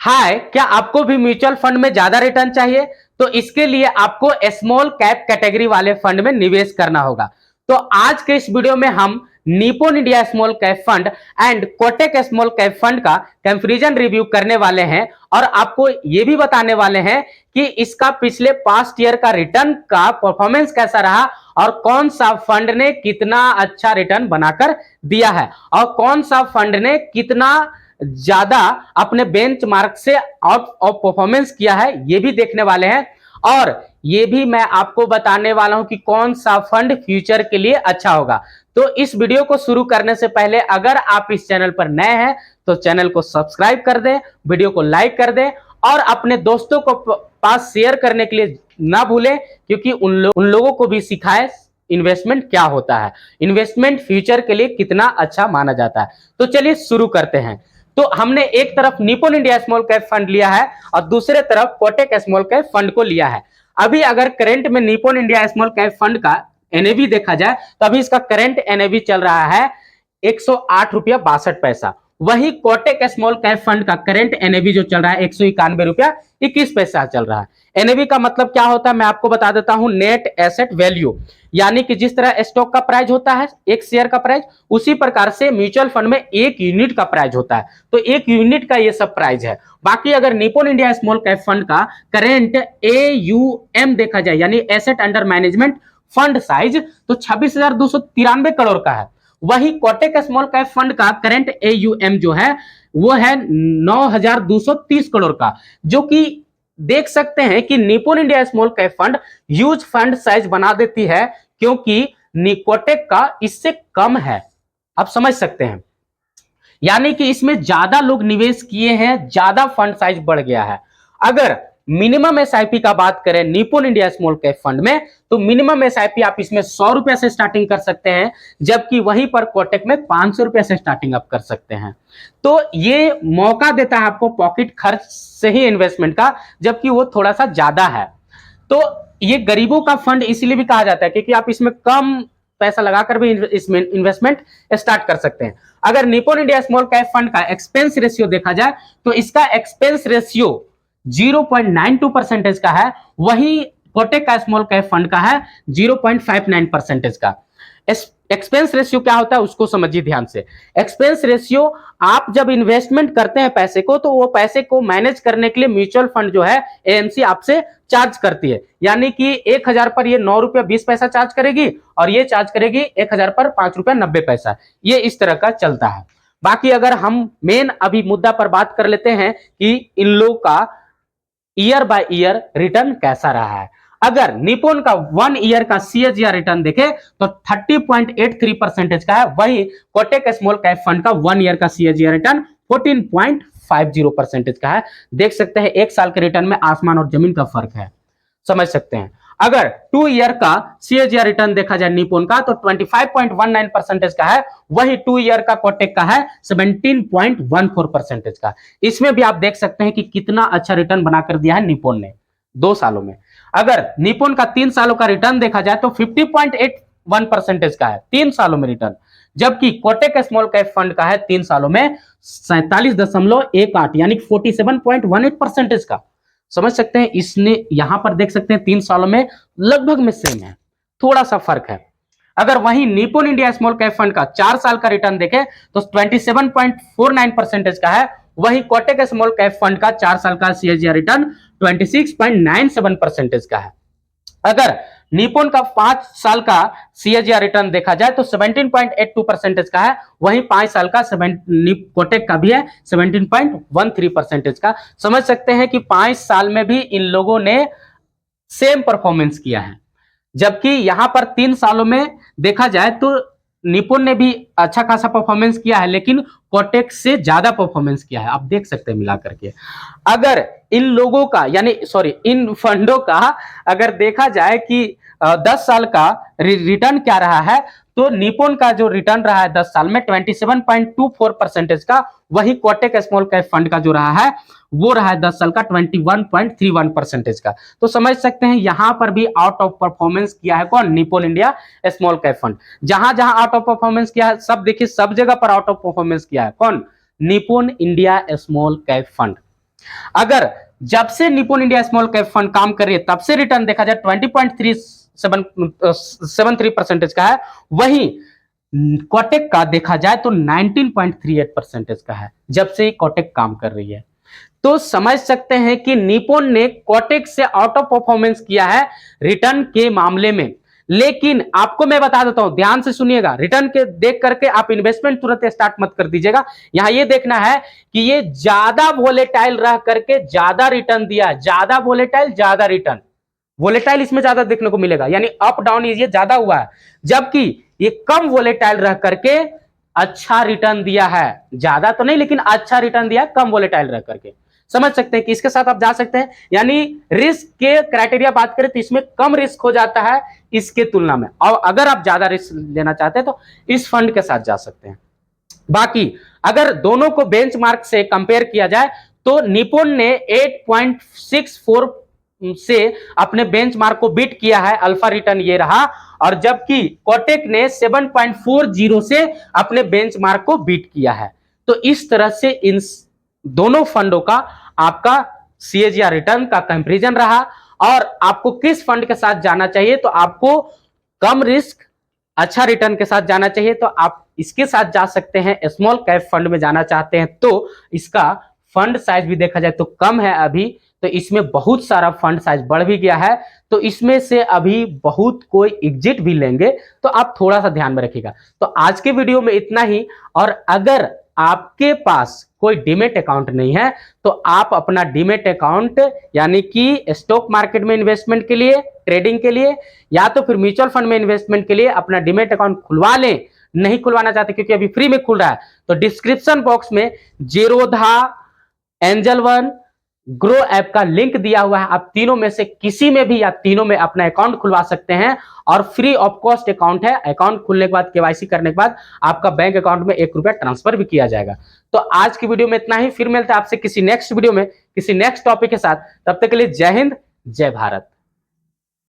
हाय, क्या आपको भी म्यूचुअल फंड में ज्यादा रिटर्न चाहिए? तो इसके लिए आपको स्मॉल कैप कैटेगरी वाले फंड में निवेश करना होगा। तो आज के इस वीडियो में हम Nippon India small cap fund and Kotak small cap fund का कंपैरिजन रिव्यू करने वाले हैं और आपको यह भी बताने वाले हैं कि इसका पिछले पास्ट ईयर का रिटर्न का परफॉर्मेंस कैसा रहा और कौन सा फंड ने कितना अच्छा रिटर्न बनाकर दिया है और कौन सा फंड ने कितना ज्यादा अपने बेंचमार्क से आउट ऑफ परफॉर्मेंस किया है, ये भी देखने वाले हैं। और ये भी मैं आपको बताने वाला हूं कि कौन सा फंड फ्यूचर के लिए अच्छा होगा। तो इस वीडियो को शुरू करने से पहले अगर आप इस चैनल पर नए हैं तो चैनल को सब्सक्राइब कर दें, वीडियो को लाइक कर दें और अपने दोस्तों को पास शेयर करने के लिए ना भूलें, क्योंकि उन लोगों को भी सिखाएं इन्वेस्टमेंट क्या होता है, इन्वेस्टमेंट फ्यूचर के लिए कितना अच्छा माना जाता है। तो चलिए शुरू करते हैं। तो हमने एक तरफ Nippon India small cap fund लिया है और दूसरे तरफ कोटक स्मॉल कैप फंड को लिया है। अभी अगर करंट में Nippon India small cap fund का एनएवी देखा जाए तो अभी इसका करंट एनएवी चल रहा है 108.62 रुपया। वही कोटक स्मॉल कैप फंड का करंट एनएवी जो चल रहा है 191.21 रुपया चल रहा है। एनएवी का मतलब क्या होता है मैं आपको बता देता हूं, नेट एसेट वैल्यू, यानी कि जिस तरह स्टॉक का प्राइस होता है एक शेयर का प्राइस, उसी प्रकार से म्यूचुअल फंड में एक यूनिट का प्राइस होता है। तो एक यूनिट का ये सब प्राइस है। बाकी अगर Nippon India small cap fund का करेंट एयूएम देखा जाए यानी asset under management fund size तो 26,293 करोड़ का है। वही कोटक स्मॉल कैप फंड का करंट एयूएम जो है वो है 9,230 करोड़ का, जो कि देख सकते हैं कि Nippon India small cap fund huge fund size बना देती है, क्योंकि कोटक का इससे कम है। आप समझ सकते हैं, यानी कि इसमें ज्यादा लोग निवेश किए हैं, ज्यादा फंड साइज बढ़ गया है। अगर मिनिमम एसआईपी का बात करें Nippon India small cap fund में तो मिनिमम एसआईपी आप इसमें 100 रुपए से स्टार्टिंग कर सकते हैं, जबकि वहीं पर कोटक में 500 रुपए से स्टार्टिंग आप कर सकते हैं। तो ये मौका देता है आपको पॉकेट खर्च से ही इन्वेस्टमेंट का, जबकि वो थोड़ा सा ज्यादा है। तो ये गरीबों का फंड इसीलिए भी कहा जाता है क्योंकि आप इसमें कम पैसा लगाकर भी इसमें इन्वेस्टमेंट स्टार्ट कर सकते हैं। अगर Nippon India small cap fund का एक्सपेंस रेशियो देखा जाए तो इसका एक्सपेंस रेशियो 0.92% का है, वही कोटक का स्मॉल कैप फंड का है 0.59% का। एक्सपेंस रेशियो क्या होता है उसको समझिए ध्यान से। एक्सपेंस रेशियो, आप जब इन्वेस्टमेंट करते हैं पैसे को तो वो पैसे को मैनेज करने के लिए म्यूचुअल फंड जो है एएमसी आपसे चार्ज करती है, यानी कि 1,000 पर ये 9.20 रुपया चार्ज करेगी और ये चार्ज करेगी 1,000 पर 5.90 रुपया। ये इस तरह का चलता है। बाकी अगर हम मेन अभी मुद्दा पर बात कर लेते हैं कि इन लोगों का ईयर बाय ईयर रिटर्न कैसा रहा है। अगर निप्पॉन का 1 ईयर का सीएजीआर रिटर्न देखे तो 30.83% का है, वही कोटक स्मॉल कैप फंड का 1 ईयर का सीएजीआर रिटर्न 14.50% का है। देख सकते हैं एक साल के रिटर्न में आसमान और जमीन का फर्क है, समझ सकते हैं। अगर 2 ईयर का सीएजीआर रिटर्न देखा जाए निप्पॉन का तो 25.19% का है, वही 2 ईयर का कोटक का है 17.14% का। इसमें भी आप देख सकते हैं कि कितना अच्छा रिटर्न बनाकर दिया है निप्पॉन ने 2 सालों में। अगर निप्पॉन का 3 सालों का रिटर्न देखा जाए तो 50.81% का है 3 सालों में रिटर्न, जबकि कोटक स्मॉल कैप फंड का है 3 सालों में 47.18 यानी 47.18% का। समझ सकते हैं, इसने यहां पर देख सकते हैं 3 सालों में लगभग में सेम है, थोड़ा सा फर्क है। अगर वहीं Nippon India small cap fund का 4 साल का रिटर्न देखें तो 27.49% का है, वही कोटक स्मॉल कैप फंड का 4 साल का सीएजीआर रिटर्न 26.97% का है। अगर निप्पॉन का 5 साल का सीएजीआर रिटर्न देखा जाए तो 17.82% का है, वहीं 5 साल का कोटक का भी है 17.13% का। समझ सकते हैं कि 5 साल में भी इन लोगों ने सेम परफॉर्मेंस किया है, जबकि यहां पर 3 सालों में देखा जाए तो निप्पॉन ने भी अच्छा खासा परफॉर्मेंस किया है, लेकिन कोटक से ज्यादा परफॉर्मेंस किया है। आप देख सकते हैं मिला करके। अगर इन लोगों का यानी इन फंडों का अगर देखा जाए कि 10 साल का रिटर्न क्या रहा है तो निप्पॉन का जो रिटर्न रहा है 10 साल में 27.24% का, वही कोटक स्मॉल कैप फंड का जो रहा है वो रहा है 10 साल का 21.31% का। तो समझ सकते हैं यहां पर भी आउट ऑफ परफॉर्मेंस किया है कौन, Nippon India small cap fund. जहां जहां आउट ऑफ परफॉर्मेंस किया है सब देखिए, सब जगह पर आउट ऑफ परफॉर्मेंस किया है कौन, Nippon India small cap fund. अगर जब से Nippon India small cap fund काम कर रही है तब से रिटर्न देखा जाए 20.73% का है, वहीं कोटेक का देखा जाए तो 19.38% का है जब से कोटेक काम कर रही है। तो समझ सकते हैं कि निप्पॉन ने कोटेक से आउट ऑफ परफॉर्मेंस किया है रिटर्न के मामले में। लेकिन आपको मैं बता देता हूं, ध्यान से सुनिएगा, रिटर्न के देख करके आप इन्वेस्टमेंट तुरंत स्टार्ट मत कर दीजिएगा। यहां ये देखना है कि ये ज्यादा वोलेटाइल रह करके ज्यादा रिटर्न दिया है, ज्यादा वोलेटाइल ज्यादा रिटर्न, वोलेटाइल इसमें ज्यादा देखने को मिलेगा, यानी अप डाउन ये ज्यादा हुआ है, जबकि ये कम वोलेटाइल रह करके अच्छा रिटर्न दिया है, ज्यादा तो नहीं लेकिन अच्छा रिटर्न दिया, कम वोलेटाइल रह करके। समझ सकते हैं कि इसके साथ आप जा सकते हैं, यानी रिस्क के क्राइटेरिया बात करें तो इसमें कम रिस्क हो जाता है इसके तुलना में, और अगर आप ज्यादा रिस्क लेना चाहते हैं तो इस फंड के साथ जा सकते हैं। बाकी अगर दोनों को बेंचमार्क से कंपेयर किया जाए तो निप्पॉन ने 8.64 से अपने बेंचमार्क को बीट किया है, अल्फा रिटर्न ये रहा, और जबकि कोटेक ने 7.40 से अपने बेंचमार्क को बीट किया है। तो इस तरह से इन दोनों फंडों का आपका सीएजीआर रिटर्न का कंपैरिजन रहा। और आपको किस फंड के साथ जाना चाहिए, तो आपको कम रिस्क अच्छा रिटर्न के साथ जाना चाहिए, तो आप इसके साथ जा सकते हैं। स्मॉल कैप फंड में जाना चाहते हैं तो इसका फंड साइज भी देखा जाए तो कम है अभी, तो इसमें बहुत सारा फंड साइज बढ़ भी गया है, तो इसमें से अभी बहुत कोई एग्जिट भी लेंगे, तो आप थोड़ा सा ध्यान में रखिएगा। तो आज के वीडियो में इतना ही, और अगर आपके पास कोई डीमेट अकाउंट नहीं है तो आप अपना डीमेट अकाउंट यानी कि स्टॉक मार्केट में इन्वेस्टमेंट के लिए, ट्रेडिंग के लिए, या तो फिर म्यूचुअल फंड में इन्वेस्टमेंट के लिए अपना डीमेट अकाउंट खुलवा लें। नहीं खुलवाना चाहते क्योंकि अभी फ्री में खुल रहा है, तो डिस्क्रिप्शन बॉक्स में Zerodha, angel one, grow app का लिंक दिया हुआ है, आप तीनों में से किसी में भी या तीनों में अपना अकाउंट खुलवा सकते हैं, और फ्री ऑफ कॉस्ट अकाउंट है। अकाउंट खुलने के बाद केवाईसी करने के बाद आपका बैंक अकाउंट में 1 रुपया ट्रांसफर भी किया जाएगा। तो आज की वीडियो में इतना ही, फिर मिलते हैं आपसे किसी नेक्स्ट वीडियो में किसी नेक्स्ट टॉपिक के साथ। तब तक के लिए जय हिंद, जय भारत।